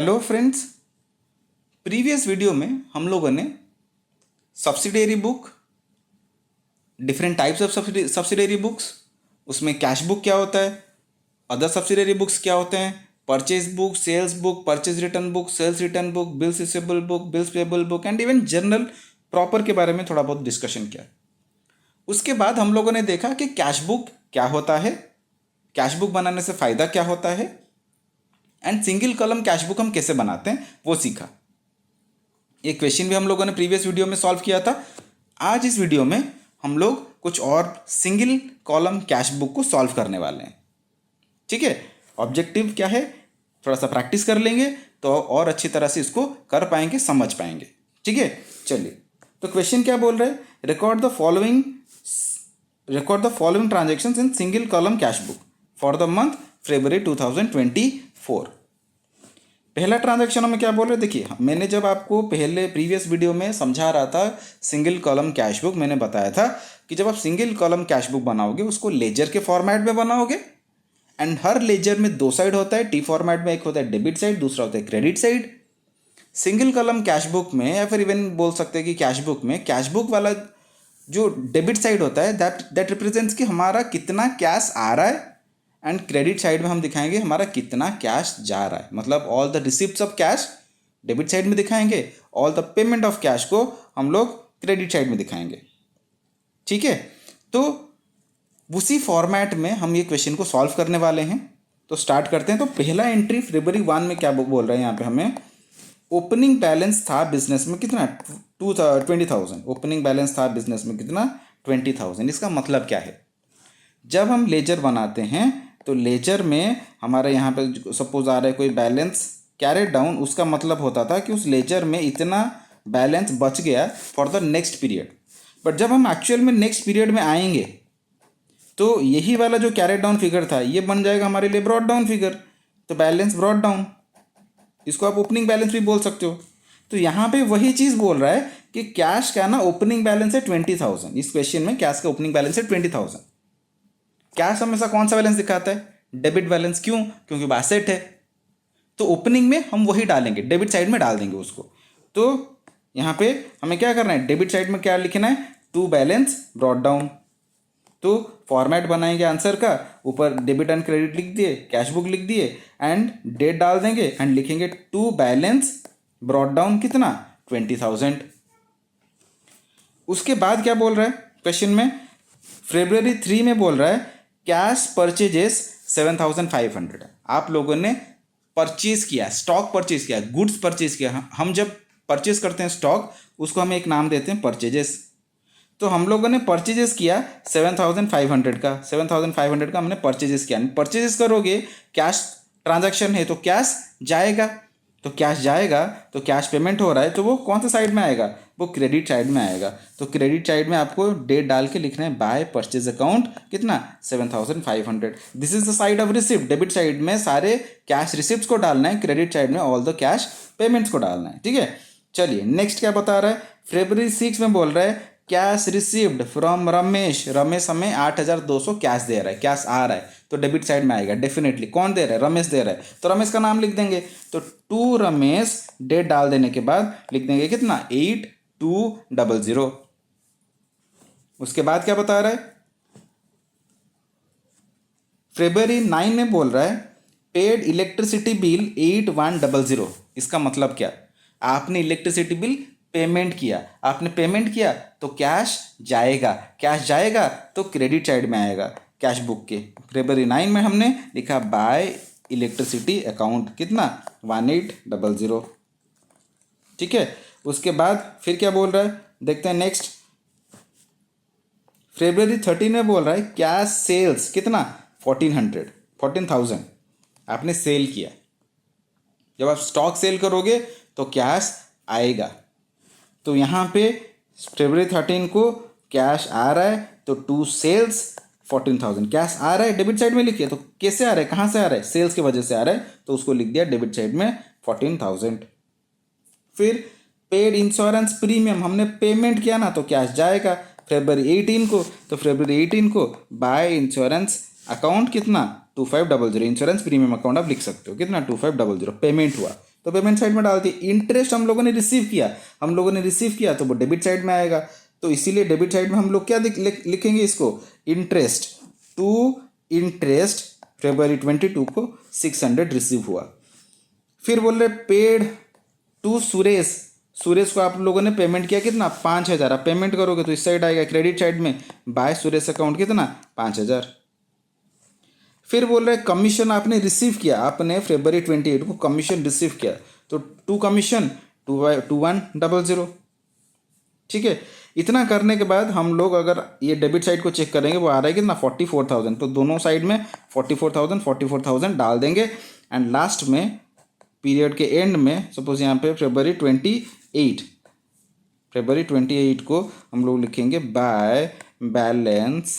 Hello friends. Previous video में हम लोगों ने subsidiary book, different types of subsidiary books, उसमें कैश बुक क्या होता है, अदर सब्सिडियरी बुक्स क्या होते हैं, purchase book, sales book, purchase return book, sales return book, bills receivable book, bills payable book and even journal proper के बारे में थोड़ा बहुत डिस्कशन किया। उसके बाद हम लोगों ने देखा कि कैश बुक क्या होता है, कैश बुक बनाने से फ़ायदा क्या होता है and single column cash book हम कैसे बनाते हैं वो सीखा। ये क्वेश्चन भी हम लोगों ने प्रीवियस वीडियो में सॉल्व किया था। आज इस वीडियो में हम लोग कुछ और सिंगल कॉलम कैश बुक को सॉल्व करने वाले हैं। ठीक है, ऑब्जेक्टिव क्या है, थोड़ा सा प्रैक्टिस कर लेंगे तो और अच्छी तरह से इसको कर पाएंगे, समझ पाएंगे। ठीक है, चलिए तो क्वेश्चन क्या बोल रहे हैं, record the following transactions in single column cash book for the month February 2024। पहला ट्रांजैक्शन हमें क्या बोल रहे हैं, देखिए मैंने जब आपको पहले प्रीवियस वीडियो में समझा रहा था सिंगल कॉलम कैश बुक, मैंने बताया था कि जब आप सिंगल कॉलम कैश बुक बनाओगे उसको लेजर के फॉर्मेट में बनाओगे एंड हर लेजर में दो साइड होता है, टी फॉर्मेट में एक होता है डेबिट साइड, दूसरा होता है credit side. Single column cash book में या फिर इवन बोल सकते हैं कि कैश बुक में कैश बुक वाला जो डेबिट साइड होता है दैट रिप्रेजेंट्स कि हमारा कितना कैश आ रहा है एंड क्रेडिट साइड में हम दिखाएंगे हमारा कितना कैश जा रहा है। मतलब all the receipts of cash debit side में दिखाएंगे, all the payment of cash को हम लोग क्रेडिट साइड में दिखाएंगे। ठीक है, तो उसी फॉर्मेट में हम ये क्वेश्चन को सॉल्व करने वाले हैं। तो स्टार्ट करते हैं। तो पहला एंट्री फरवरी 1 में क्या बोल रहे हैं यहाँ पे, हमें ओपनिंग बैलेंस था बिजनेस में कितना 20,000। ओपनिंग बैलेंस था बिजनेस में कितना 20,000। इसका मतलब क्या है, जब हम लेजर बनाते हैं तो लेजर में हमारे यहाँ पे सपोज आ रहा है कोई बैलेंस कैरेड डाउन, उसका मतलब होता था कि उस लेजर में इतना बैलेंस बच गया for the next period. But जब हम एक्चुअल में नेक्स्ट पीरियड में आएंगे तो यही वाला जो कैरेड डाउन फिगर था ये बन जाएगा हमारे लिए ब्रॉड डाउन फिगर। तो बैलेंस ब्रॉड डाउन, इसको आप ओपनिंग बैलेंस भी बोल सकते हो। तो यहाँ पे वही चीज़ बोल रहा है कि कैश का ना ओपनिंग बैलेंस है 20,000। इस क्वेश्चन में कैश का ओपनिंग बैलेंस है 20,000। कैश हमेशा कौन सा बैलेंस दिखाता है, डेबिट बैलेंस। क्यों? क्योंकि वो एसेट है। तो ओपनिंग में हम वही डालेंगे, डेबिट साइड में डाल देंगे उसको। तो यहाँ पे हमें क्या करना है, डेबिट साइड में क्या लिखना है, टू बैलेंस ब्रॉड डाउन। तो फॉर्मेट बनाएंगे आंसर का, ऊपर डेबिट एंड क्रेडिट लिख दिए, कैश बुक लिख दिए एंड डेट डाल देंगे एंड लिखेंगे टू बैलेंस ब्रॉड डाउन कितना 20,000। उसके बाद क्या बोल रहा है क्वेश्चन में, फरवरी 3 में बोल रहा है कैश परचेजेस 7,500। आप लोगों ने परचेज किया, स्टॉक परचेज किया, गुड्स परचेज किया। हम जब परचेज करते हैं स्टॉक उसको हम एक नाम देते हैं परचेजेस। तो हम लोगों ने परचेजेस किया 7,500 का, 7,500 का हमने परचेजेस किया। परचेजेस करोगे, कैश ट्रांजैक्शन है तो कैश जाएगा, तो कैश जाएगा तो कैश पेमेंट हो रहा है तो वो कौन सा साइड में आएगा, वो क्रेडिट साइड में आएगा। तो क्रेडिट साइड में आपको डेट डाल के लिखना है बाय परचेज अकाउंट कितना 7,500। This is the side of receipt. Debit side में सारे कैश रिसिप्ट्स को डालना है, क्रेडिट साइड में ऑल द कैश पेमेंट्स को डालना है। ठीक है, चलिए नेक्स्ट क्या बता रहा है, फरवरी 6 में बोल रहा है cash received from Ramesh. Ramesh हमें 8,200 कैश दे रहा है, कैश आ रहा है तो डेबिट साइड में आएगा डेफिनेटली। कौन दे रहा है, रमेश दे रहा है, तो रमेश का नाम लिख देंगे। तो टू रमेश, डेट डाल देने के बाद लिख देंगे कितना 8,200। उसके बाद क्या बता रहा है, फरवरी 9 में बोल रहा है पेड इलेक्ट्रिसिटी बिल 8,100। इसका मतलब क्या, आपने इलेक्ट्रिसिटी बिल पेमेंट किया, आपने पेमेंट किया तो कैश जाएगा, कैश जाएगा तो क्रेडिट साइड में आएगा कैश बुक के। फरवरी 9 में हमने लिखा बाय इलेक्ट्रिसिटी अकाउंट कितना 1,800। ठीक है, उसके बाद फिर क्या बोल रहा है देखते हैं नेक्स्ट। फरवरी 13 में बोल रहा है कैश सेल्स कितना 14,000 आपने सेल किया। जब आप स्टॉक सेल करोगे तो कैश आएगा। तो यहाँ पे फरवरी 13 को कैश आ रहा है तो टू सेल्स 14,000 कैश आ रहा है, डेबिट साइड में लिखिए। तो कैसे आ रहा है, कहाँ से आ रहा है, सेल्स की वजह से आ रहा है तो उसको लिख दिया डेबिट साइड में 14,000। फिर पेड इंश्योरेंस प्रीमियम, हमने पेमेंट किया ना तो कैश जाएगा फरवरी 18 को। तो फरवरी 18 को बाय इंश्योरेंस अकाउंट कितना 2500, इंश्योरेंस प्रीमियम अकाउंट आप लिख सकते हो कितना 2500 पेमेंट हुआ। तो पेमेंट साइड में डाल दिए। इंटरेस्ट हम लोगों ने रिसीव किया तो वो डेबिट साइड में आएगा। तो इसीलिए डेबिट साइड में हम लोग क्या लिखेंगे इसको, इंटरेस्ट February 22 को 600 रिसीव हुआ। फिर बोल रहे पेड टू सुरेश को आप लोगों ने पेमेंट किया कितना, 5000। आप पेमेंट करोगे तो इस साइड आएगा क्रेडिट साइड में, बाय सुरेश अकाउंट कितना, 5000। फिर बोल रहे कमीशन आपने रिसीव किया, आपने February 28 को कमीशन रिसीव किया, तो टू कमीशन 2100। ठीक है, इतना करने के बाद हम लोग अगर ये डेबिट साइड को चेक करेंगे वो आ रहा है कितना, 44,000। तो दोनों साइड में 44,000 डाल देंगे। एंड लास्ट में पीरियड के एंड में सपोज यहाँ पे February 28 को हम लोग लिखेंगे बाय बैलेंस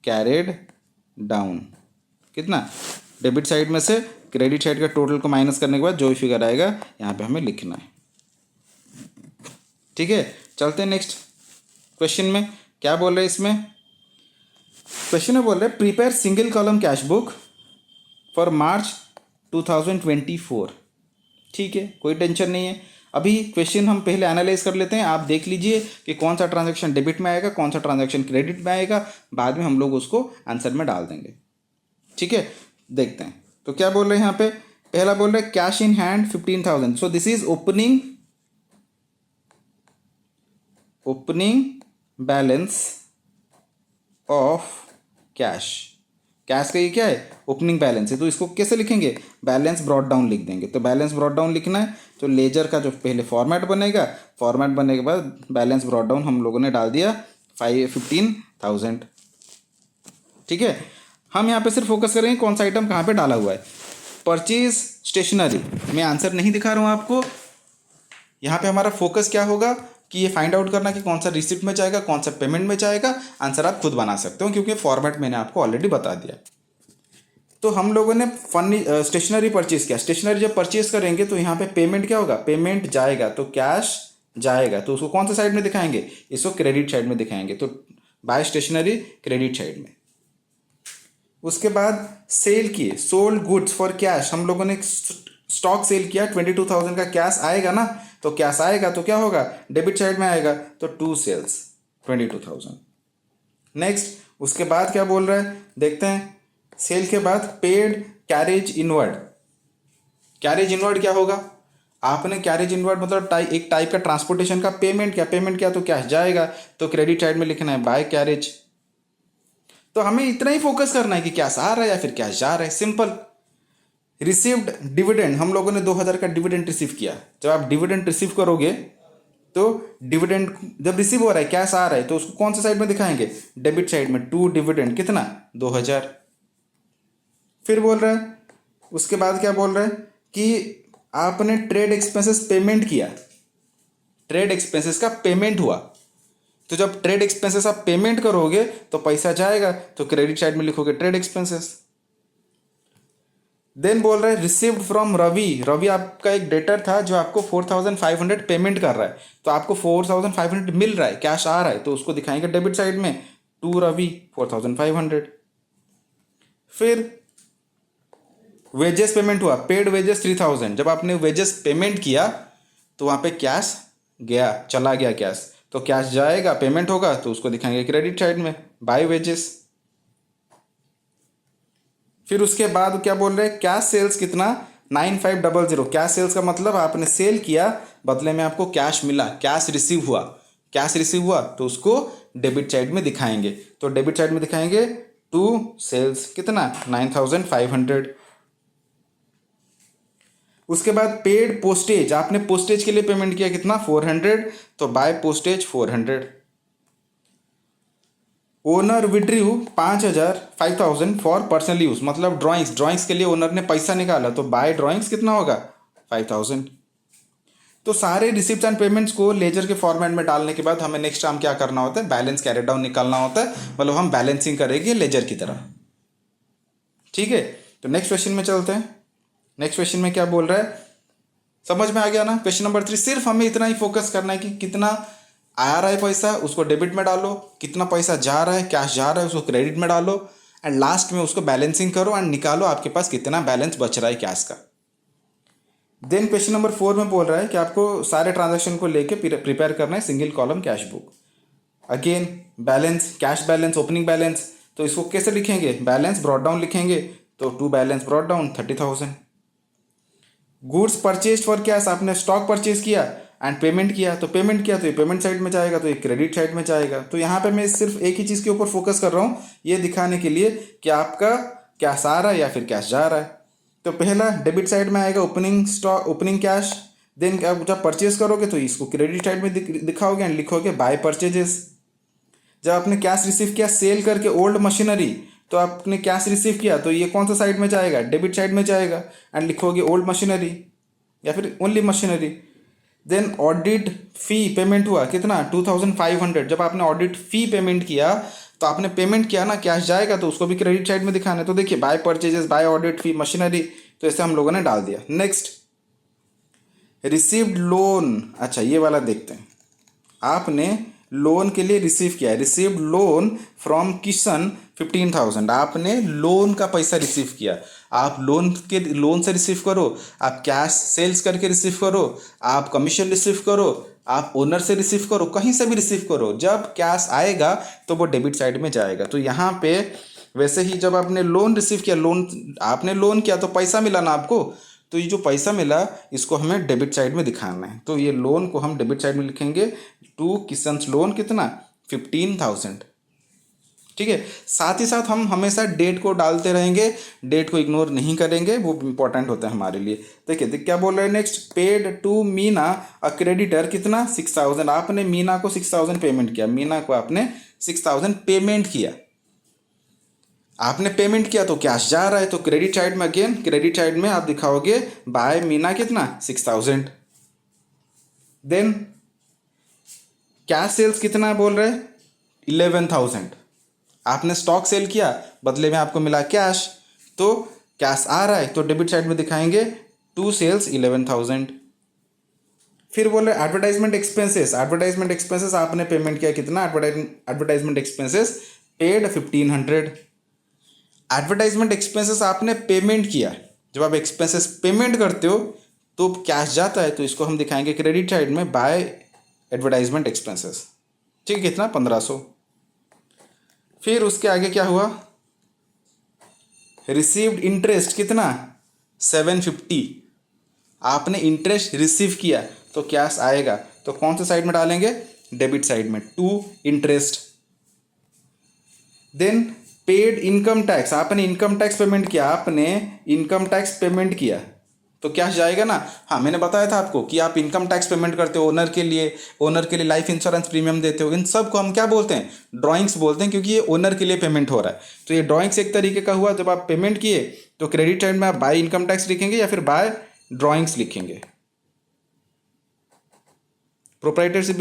कैरिड डाउन, कितना, डेबिट साइड में से क्रेडिट साइड का टोटल को माइनस करने के बाद जो भी फिगर आएगा यहाँ पे हमें लिखना है। ठीक है, चलते हैं नेक्स्ट क्वेश्चन में। क्या बोल रहे हैं इसमें, क्वेश्चन में बोल रहे हैं prepare single column cash book for March 2024। ठीक है, कोई टेंशन नहीं है। अभी क्वेश्चन हम पहले एनालाइज कर लेते हैं, आप देख लीजिए कि कौन सा ट्रांजैक्शन डेबिट में आएगा, कौन सा ट्रांजैक्शन क्रेडिट में आएगा, बाद में हम लोग उसको आंसर में डाल देंगे। ठीक है, देखते हैं। तो क्या बोल रहे हैं यहाँ पे, पहला बोल रहे हैं cash in hand 15,000। So this is opening balance of cash का ये क्या है, ओपनिंग बैलेंस है। तो इसको कैसे लिखेंगे, बैलेंस ब्रॉट डाउन लिख देंगे। तो बैलेंस ब्रॉट डाउन लिखना है तो लेजर का जो पहले फॉर्मेट बनेगा, फॉर्मेट बनने के बाद बैलेंस ब्रॉट डाउन हम लोगों ने डाल दिया 15,000। ठीक है, हम यहाँ पे सिर्फ फोकस करेंगे कौन सा आइटम कहाँ पे डाला हुआ है। परचेज स्टेशनरी, मैं आंसर नहीं दिखा रहा हूँ आपको। यहाँ पे हमारा फोकस क्या होगा कि ये फाइंड आउट करना कि कौन सा रिसिप्ट में जाएगा, कौन सा पेमेंट में जाएगा। आंसर आप खुद बना सकते हो क्योंकि फॉर्मेट मैंने आपको ऑलरेडी बता दिया। तो हम लोगों ने स्टेशनरी परचेज किया। स्टेशनरी जब परचेज करेंगे तो यहाँ पे पेमेंट क्या होगा, पेमेंट जाएगा तो कैश जाएगा, तो उसको कौन सा साइड में दिखाएंगे, इसको क्रेडिट साइड में दिखाएंगे। तो बाय स्टेशनरी क्रेडिट साइड में। उसके बाद सेल किए, सोल्ड गुड्स फॉर कैश, हम लोगों ने स्टॉक सेल किया, 22,000 का कैश आएगा ना, तो कैश आएगा तो क्या होगा, डेबिट साइड में आएगा, तो टू सेल्स 22,000। नेक्स्ट उसके बाद क्या बोल रहा है देखते हैं। सेल के बाद paid carriage inward. Carriage inward क्या होगा, आपने कैरेज इनवर्ड मतलब एक टाइप का ट्रांसपोर्टेशन का पेमेंट किया तो कैश जाएगा, तो क्रेडिट साइड में लिखना है बाय कैरेज। तो हमें इतना ही फोकस करना है कि कैश आ रहा है या फिर कैश जा रहा है, सिंपल। रिसीव्ड डिविडेंड, हम लोगों ने 2,000 का डिविडेंड रिसीव किया। जब आप डिविडेंड रिसीव करोगे तो डिविडेंड जब रिसीव हो रहा है, कैश आ रहा है, तो उसको कौन सा साइड में दिखाएंगे, डेबिट साइड में। टू डिविडेंड कितना, 2,000। फिर बोल रहा है, उसके बाद क्या बोल रहा है कि आपने ट्रेड एक्सपेंसेस पेमेंट किया, ट्रेड एक्सपेंसेस का पेमेंट हुआ। तो जब ट्रेड एक्सपेंसेस आप पेमेंट करोगे तो पैसा जाएगा, तो क्रेडिट साइड में लिखोगे ट्रेड एक्सपेंसेस। देन बोल रहा है रिसीव्ड फ्रॉम रवि आपका एक डेटर था जो आपको 4,500 पेमेंट कर रहा है, तो आपको 4,500 मिल रहा है, कैश आ रहा है, तो उसको दिखाएंगे डेबिट साइड में, टू रवि 4,500। फिर वेजेस पेमेंट हुआ, पेड वेजेस 3,000। जब आपने वेजेस पेमेंट किया तो वहाँ पे कैश गया, चला गया कैश, तो कैश जाएगा, पेमेंट होगा, तो उसको दिखाएंगे क्रेडिट साइड में बाय वेजेस। फिर उसके बाद क्या बोल रहे हैं, कैश सेल्स कितना, 9500। कैश सेल्स का मतलब आपने सेल किया, बदले में आपको कैश मिला, कैश रिसीव हुआ, तो उसको डेबिट साइड में दिखाएंगे। तो डेबिट साइड में दिखाएंगे टू सेल्स कितना, 9,500। उसके बाद पेड पोस्टेज, आपने पोस्टेज के लिए पेमेंट किया कितना, 400, तो by postage 400। Owner withdrew 5,000 for personal use, मतलब ड्राइंग्स के लिए ओनर ने पैसा निकाला, तो बाय ड्राइंग्स कितना होगा, 5,000। तो सारे रिसिप्ट एंड पेमेंट्स को लेजर के फॉर्मेट में डालने के बाद हमें नेक्स्ट काम क्या करना होता है, बैलेंस कैरी डाउन निकालना होता है, मतलब हम बैलेंसिंग करेंगे लेजर की तरह। ठीक है, तो नेक्स्ट क्वेश्चन में चलते हैं। नेक्स्ट क्वेश्चन में क्या बोल रहा है, समझ में आ गया ना। क्वेश्चन नंबर 3, सिर्फ हमें इतना ही फोकस करना है कि कितना आ रहा है पैसा, उसको डेबिट में डालो, कितना पैसा जा रहा है, कैश जा रहा है, उसको क्रेडिट में डालो, एंड लास्ट में उसको बैलेंसिंग करो एंड निकालो आपके पास कितना बैलेंस बच रहा है कैश का। देन क्वेश्चन नंबर 4 में बोल रहा है कि आपको सारे ट्रांजैक्शन को लेके प्रिपेयर करना है single column cash book. Again balance, cash balance, opening balance, तो इसको कैसे लिखेंगे? बैलेंस ब्रॉट डाउन लिखेंगे, तो to balance brought down 30,000। Goods purchase for cash, आपने स्टॉक परचेज किया एंड पेमेंट किया, तो पेमेंट किया तो ये पेमेंट साइड में जाएगा, तो ये क्रेडिट साइड में जाएगा। तो यहाँ पे मैं सिर्फ एक ही चीज़ के ऊपर फोकस कर रहा हूँ, ये दिखाने के लिए कि आपका कैश आ रहा है या फिर कैश जा रहा है। तो पहला डेबिट साइड में आएगा opening stock, opening cash. Then आप जब परचेज करोगे तो इसको क्रेडिट साइड में दिखाओगे एंड लिखोगे बाय परचेजेस। जब आपने कैश रिसीव किया सेल करके ओल्ड मशीनरी, तो आपने कैश रिसीव किया तो ये कौन सा साइड में जाएगा? डेबिट साइड में जाएगा एंड लिखोगे ओल्ड मशीनरी या फिर only machinery. Then audit fee payment हुआ कितना? 2,500। जब आपने ऑडिट फी पेमेंट किया तो आपने पेमेंट किया ना, कैश जाएगा तो उसको भी क्रेडिट साइड में दिखाना है। तो देखिए by purchases, by audit fee, machinery, तो ऐसे हम लोगों ने डाल दिया। नेक्स्ट रिसीव्ड लोन, अच्छा ये वाला देखते हैं। आपने लोन के लिए रिसीव किया है, रिसीव्ड लोन फ्रॉम किशन 15,000। आपने लोन का पैसा रिसीव किया। आप लोन से रिसीव करो, आप कैश सेल्स करके रिसीव करो, आप कमीशन रिसीव करो, आप ओनर से रिसीव करो, कहीं से भी रिसीव करो, जब कैश आएगा तो वो डेबिट साइड में जाएगा। तो यहाँ पे वैसे ही जब आपने लोन रिसीव किया, आपने लोन किया तो पैसा मिला ना आपको, तो ये जो पैसा मिला इसको हमें डेबिट साइड में दिखाना है। तो ये लोन को हम डेबिट साइड में लिखेंगे, टू किसन्स लोन कितना? 15,000। ठीक है, साथ ही साथ हम हमेशा डेट को डालते रहेंगे, डेट को इग्नोर नहीं करेंगे, वो इंपॉर्टेंट होता है हमारे लिए। देखिए क्या बोल रहे हैं next, paid to Meena a creditor कितना? 6,000। आपने मीना को 6,000 पेमेंट किया, मीना को आपने 6,000 पेमेंट किया। आपने पेमेंट किया तो कैश जा रहा है, तो क्रेडिट साइड में अगेन क्रेडिट साइड में आप दिखाओगे बाय मीना कितना? 6,000। देन कैश सेल्स कितना बोल रहे हैं? 11,000। आपने स्टॉक सेल किया, बदले में आपको मिला कैश, तो कैश आ रहा है तो डेबिट साइड में दिखाएंगे टू सेल्स 11,000। फिर बोल रहे एडवर्टाइजमेंट एक्सपेंसेस, एडवर्टाइजमेंट एक्सपेंसेस आपने पेमेंट किया कितना? Advertisement expenses paid 1,500। Advertisement expenses आपने पेमेंट किया, जब आप एक्सपेंसेस पेमेंट करते हो तो कैश जाता है, तो इसको हम दिखाएंगे क्रेडिट साइड में बाय एडवर्टाइजमेंट एक्सपेंसेस। ठीक है, कितना? 1,500। फिर उसके आगे क्या हुआ? रिसीव्ड इंटरेस्ट कितना? 750। आपने इंटरेस्ट रिसीव किया तो कैश आएगा, तो कौन से साइड में डालेंगे? डेबिट साइड में, to interest. Then paid income tax, आपने इनकम टैक्स पेमेंट किया, आपने इनकम टैक्स पेमेंट किया तो कैश जाएगा ना। हाँ, मैंने बताया था आपको कि आप इनकम टैक्स पेमेंट करते हो ओनर के लिए लाइफ इंश्योरेंस प्रीमियम देते हो, इन सब को हम क्या बोलते हैं? ड्राइंग्स बोलते हैं, क्योंकि ये ओनर के लिए पेमेंट हो रहा है। तो ये ड्राइंग्स एक तरीके का हुआ, जब आप पेमेंट किए तो क्रेडिट साइड में आप बाय इनकम टैक्स लिखेंगे या फिर बाय ड्राइंग्स लिखेंगे। प्रोप्राइटरशिप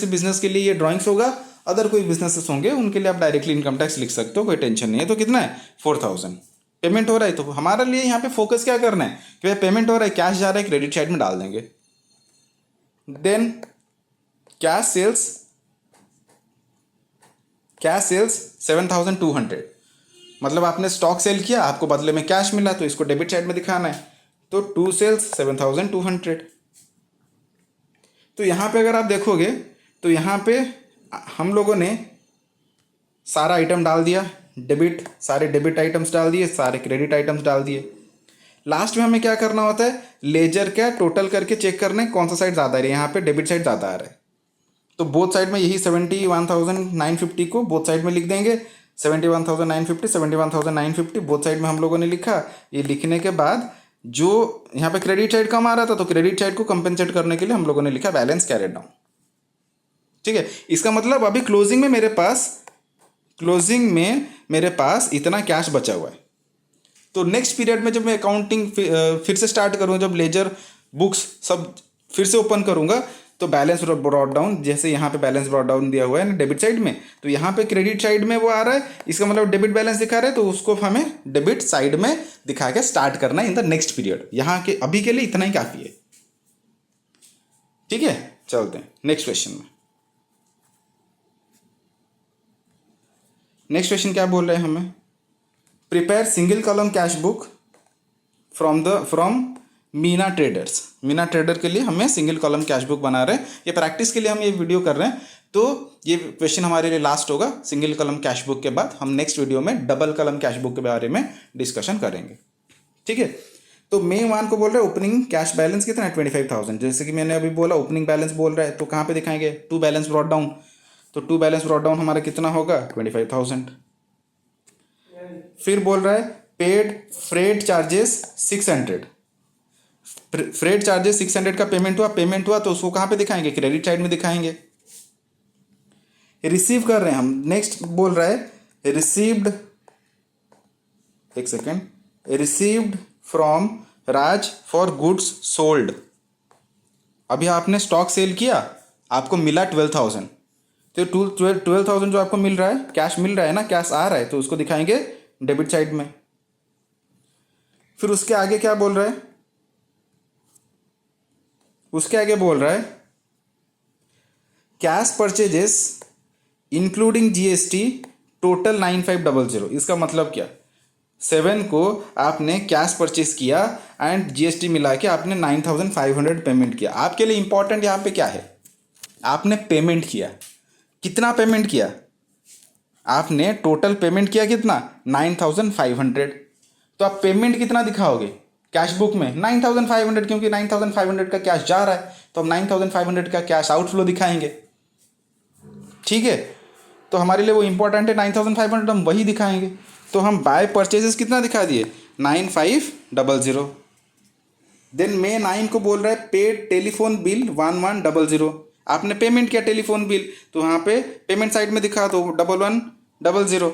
बिजनेस के लिए ये ड्राइंग्स होगा, अदर कोई बिजनेसेस होंगे उनके लिए आप डायरेक्टली इनकम टैक्स लिख सकते हो, कोई टेंशन नहीं है। तो कितना है? 4,000 पेमेंट हो रहा है। तो हमारे लिए यहाँ पे फोकस क्या करना है कि भाई पेमेंट हो रहा है, कैश जा रहा है, क्रेडिट साइड में डाल देंगे। देन कैश सेल्स 7,200, मतलब आपने स्टॉक सेल किया, आपको बदले में कैश मिला, तो इसको डेबिट साइड में दिखाना है, तो टू सेल्स 7,200। तो यहाँ पे अगर आप देखोगे तो यहाँ पे हम लोगों ने सारा आइटम डाल दिया, सारे डेबिट आइटम्स डाल दिए, सारे क्रेडिट आइटम्स डाल दिए। लास्ट में हमें क्या करना होता है? लेजर का टोटल करके चेक करना है कौन सा साइड ज़्यादा आ रहा है। यहाँ पे डेबिट साइड ज़्यादा आ रहा है, तो बोथ साइड में यही 71,950 को बोथ साइड में लिख देंगे। 71,950, 71,950 बोथ साइड में हम लोगों ने लिखा। ये लिखने के बाद जो यहाँ पे क्रेडिट साइड कम आ रहा था, तो क्रेडिट साइड को कंपेंसेट करने के लिए हम लोगों ने लिखा बैलेंस कैरिड डाउन। ठीक है, इसका मतलब अभी क्लोजिंग में मेरे पास इतना कैश बचा हुआ है। तो नेक्स्ट पीरियड में जब मैं अकाउंटिंग फिर से स्टार्ट करूँ, जब लेजर बुक्स सब फिर से ओपन करूँगा, तो बैलेंस ब्रॉट डाउन, जैसे यहाँ पे बैलेंस ब्रॉट डाउन दिया हुआ है ना डेबिट साइड में, तो यहाँ पे क्रेडिट साइड में वो आ रहा है, इसका मतलब डेबिट बैलेंस दिखा रहा है, तो उसको हमें डेबिट साइड में दिखा के स्टार्ट करना है इन द नेक्स्ट पीरियड। यहाँ के अभी के लिए इतना ही काफ़ी है। ठीक है, चलते हैं नेक्स्ट क्वेश्चन में। नेक्स्ट क्वेश्चन क्या बोल रहे हैं हमें? Prepare single column cash book from Meena traders. Meena trader के लिए हमें सिंगल कॉलम कैश बुक बना रहे हैं, ये प्रैक्टिस के लिए हम ये वीडियो कर रहे हैं। तो ये क्वेश्चन हमारे लिए लास्ट होगा सिंगल कॉलम कैश बुक के बाद। हम नेक्स्ट वीडियो में डबल कॉलम कैश बुक के बारे में डिस्कशन करेंगे, ठीक है। तो मे 1 को बोल रहे हैं ओपनिंग कैश बैलेंस कितना है 25,000, जैसे कि मैंने अभी बोला ओपनिंग बैलेंस बोल रहा है, तो कहाँ पे दिखाएंगे टू बैलेंस ब्रॉट डाउन, तो टू बैलेंस ब्रॉट डाउन हमारा कितना होगा 25,000। फिर बोल रहा है paid freight charges 600, freight charges 600 का पेमेंट हुआ तो उसको कहाँ पे दिखाएंगे क्रेडिट साइड में दिखाएंगे। रिसीव कर रहे हैं हम, नेक्स्ट बोल रहा है रिसीव्ड, एक second, received from Raj for goods sold. अभी आपने स्टॉक सेल किया, आपको मिला 12,000, तो 12,000 जो आपको मिल रहा है कैश मिल रहा है ना, कैश आ रहा है, तो उसको दिखाएंगे डेबिट साइड में। फिर उसके आगे क्या बोल रहा है, उसके आगे बोल रहा है cash purchases including GST total 9500। इसका मतलब क्या, 7 को आपने कैश परचेज किया एंड जीएसटी मिला के आपने 9,500 पेमेंट किया। आपके लिए इंपॉर्टेंट यहाँ पे क्या है, आपने पेमेंट किया, कितना पेमेंट किया, आपने टोटल पेमेंट किया कितना 9,500, तो आप पेमेंट कितना दिखाओगे कैश बुक में 9,500, क्योंकि 9,500 का कैश जा रहा है, तो हम 9,500 का कैश आउटफ्लो दिखाएंगे, ठीक है। तो हमारे लिए वो इंपॉर्टेंट है 9,500, हम वही दिखाएंगे। तो हम बाय परचेजेस कितना दिखा दिए 9,500। देन मे 9 को बोल रहा है पेड टेलीफोन बिल 1100, आपने पेमेंट किया टेलीफोन बिल, तो वहाँ पे पेमेंट साइड में दिखा दो 1100।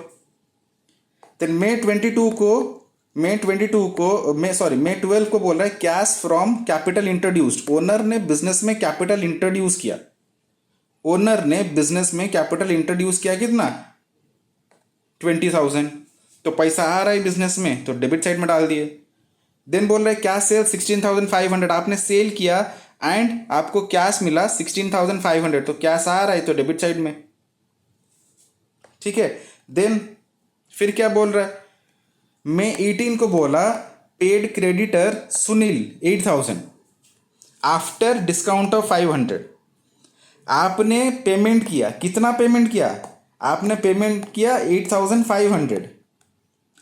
देन मे 12 को बोल रहा है cash from capital introduced. Owner ने बिजनेस में कैपिटल इंट्रोड्यूस किया, ओनर ने बिजनेस में कैपिटल इंट्रोड्यूस किया कितना 20,000, तो पैसा आ रहा है बिजनेस में, तो डेबिट साइड में डाल दिए। देन बोल रहे कैश सेल 16,500, आपने सेल किया एंड आपको कैश मिला 16,500, तो कैश आ रहा है तो डेबिट साइड में, ठीक है। देन फिर क्या बोल रहा है, मैं 18 को बोला paid creditor Sunil 8,000 after discount of 500। आपने पेमेंट किया, कितना पेमेंट किया, आपने पेमेंट किया 8,500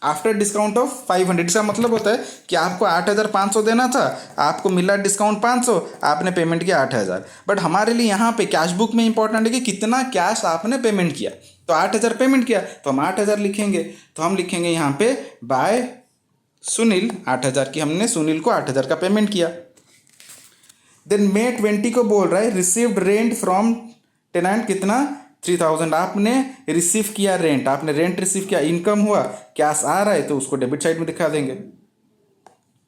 आफ्टर डिस्काउंट ऑफ 500। इसका मतलब होता है कि आपको 8,500 देना था, आपको मिला डिस्काउंट 500, आपने पेमेंट किया 8,000। बट हमारे लिए यहाँ पे कैश बुक में इंपॉर्टेंट है कि कितना कैश आपने पेमेंट किया, तो 8,000 पेमेंट किया तो हम 8,000 लिखेंगे, तो हम लिखेंगे यहाँ पे बाय सुनील 8,000 की, हमने सुनील को 8,000 का पेमेंट किया। देन मे 20 को बोल रहा है रिसीव्ड रेंट फ्रॉम टेनेंट कितना 3,000, आपने रिसीव किया रेंट, आपने रेंट रिसीव किया, इनकम हुआ, कैश आ रहा है तो उसको डेबिट साइड में दिखा देंगे,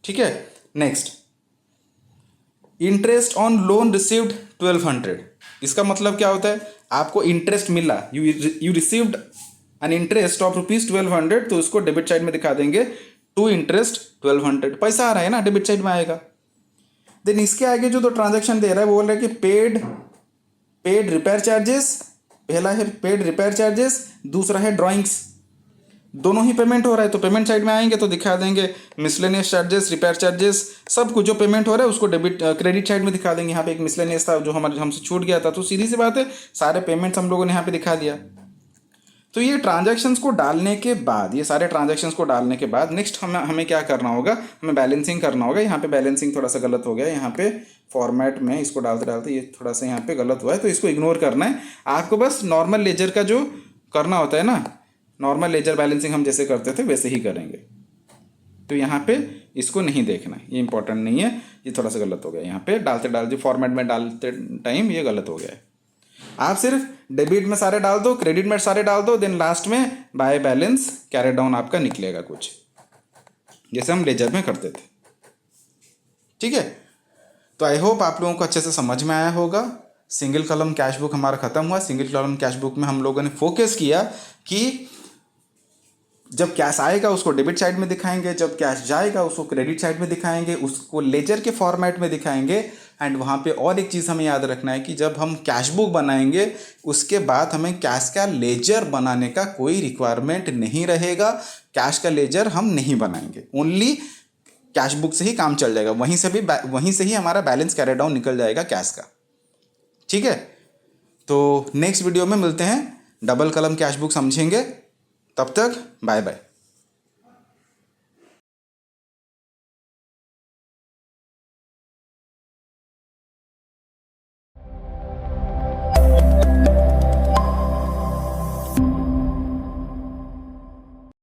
ठीक है। Next interest on loan received 1,200। इसका मतलब क्या होता है, आपको इंटरेस्ट मिला, you received an interest of ₹1,200, तो उसको डेबिट साइड में दिखा देंगे टू इंटरेस्ट 1,200, पैसा आ रहा है ना, डेबिट साइड में आएगा। देन इसके आगे जो ट्रांजैक्शन दे रहा है बोल रहा है कि पेड रिपेयर चार्जेस, पहला है पेड रिपेयर चार्जेस, दूसरा है ड्राइंग्स, दोनों ही पेमेंट हो रहा है, तो पेमेंट साइड में आएंगे तो दिखा देंगे मिसलेनियस चार्जेस, रिपेयर चार्जेस, सब कुछ जो पेमेंट हो रहा है उसको क्रेडिट साइड में दिखा देंगे। यहाँ पे एक मिसलेनियस था जो हमसे छूट गया था, तो सीधी सी बात है सारे पेमेंट्स हम लोगों ने यहाँ पे दिखा दिया। तो ये ट्रांजैक्शंस को डालने के बाद, ये सारे ट्रांजैक्शंस को डालने के बाद नेक्स्ट हमें क्या करना होगा, हमें बैलेंसिंग करना होगा। यहाँ पे बैलेंसिंग थोड़ा सा गलत हो गया, यहाँ पे फॉर्मेट में इसको डालते ये थोड़ा सा यहाँ पे गलत हुआ है, तो इसको इग्नोर करना है आपको। बस नॉर्मल लेजर का जो करना होता है ना, नॉर्मल लेजर बैलेंसिंग हम जैसे करते थे वैसे ही करेंगे, तो यहाँ पे इसको नहीं देखना है, ये इंपॉर्टेंट नहीं है, ये थोड़ा सा गलत हो गया। यहाँ पे डालते फॉर्मेट में डालते टाइम ये गलत हो गया है। आप सिर्फ डेबिट में सारे डाल दो, क्रेडिट में सारे डाल दो, देन लास्ट में बाय बैलेंस कैरी डाउन आपका निकलेगा कुछ, जैसे हम लेजर में करते थे, ठीक है। तो आई होप आप लोगों को अच्छे से समझ में आया होगा। सिंगल कॉलम कैश बुक हमारा खत्म हुआ। सिंगल कॉलम कैश बुक में हम लोगों ने फोकस किया कि जब कैश आएगा उसको डेबिट साइड में दिखाएंगे, जब कैश जाएगा उसको क्रेडिट साइड में दिखाएंगे, उसको लेजर के फॉर्मेट में दिखाएंगे। एंड वहाँ पे और एक चीज़ हमें याद रखना है कि जब हम कैश बुक बनाएंगे उसके बाद हमें कैश का लेजर बनाने का कोई रिक्वायरमेंट नहीं रहेगा, कैश का लेजर हम नहीं बनाएंगे। ओनली कैश बुक से ही काम चल जाएगा, वहीं से ही हमारा बैलेंस कैरी डाउन निकल जाएगा कैश का। ठीक है, तो नेक्स्ट वीडियो में मिलते हैं, डबल कॉलम कैश बुक समझेंगे। तब तक बाय बाय।